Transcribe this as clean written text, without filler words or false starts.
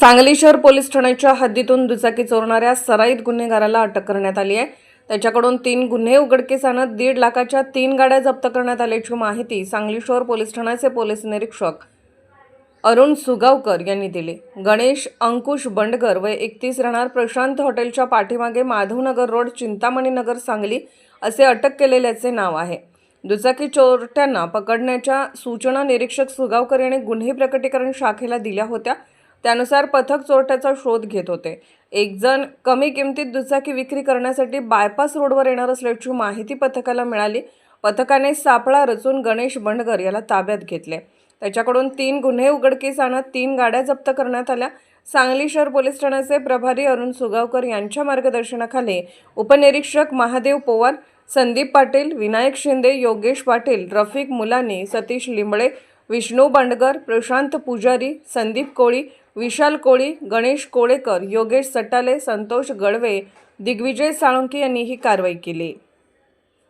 सांगली शहर पोलीस ठाण्याच्या हद्दीतून दुचाकी चोरणाऱ्या सराईत गुन्हेगाराला अटक करण्यात आली आहे। त्याच्याकडून 3 गुन्हे उघडकीस आणत 1.5 लाखाच्या 3 गाड्या जप्त करण्यात आल्याची माहिती सांगली शहर पोलीस ठाण्याचे पोलीस निरीक्षक अरुण सुगावकर यांनी दिली। गणेश अंकुश बंडगर वय 31 राहणार प्रशांत हॉटेलच्या पाठीमागे माधवनगर रोड चिंतामणी नगर सांगली असे अटक केलेल्याचे नाव आहे। दुचाकी चोरट्यांना पकडण्याच्या सूचना निरीक्षक सुगावकर यांनी गुन्हे प्रकटीकरण शाखेला दिल्या होत्या। त्यानुसार पथक चोरट्याचा शोध घेत होते। एक जण कमी किमतीत दुचाकी विक्री करण्यासाठी बायपास रोडवर येणार असल्याची माहिती पथकाला मिळाली। पथकाने सापळा रचून गणेश बंडगर याला ताब्यात घेतले। त्याच्याकडून 3 गुन्हे उघडकीस आणत 3 गाड्या जप्त करण्यात आल्या। सांगली शहर पोलीस ठाण्याचे प्रभारी अरुण सुगावकर यांच्या मार्गदर्शनाखाली उपनिरीक्षक महादेव पवार, संदीप पाटील, विनायक शिंदे, योगेश पाटील, रफिक मुलानी, सतीश लिंबळे, विष्णू बंडगर, प्रशांत पुजारी, संदीप कोळी, विशाल कोळी, गणेश कोळेकर, योगेश सटाले, संतोष गळवे, दिग्विजय साळुंकी यांनी ही कारवाई केली।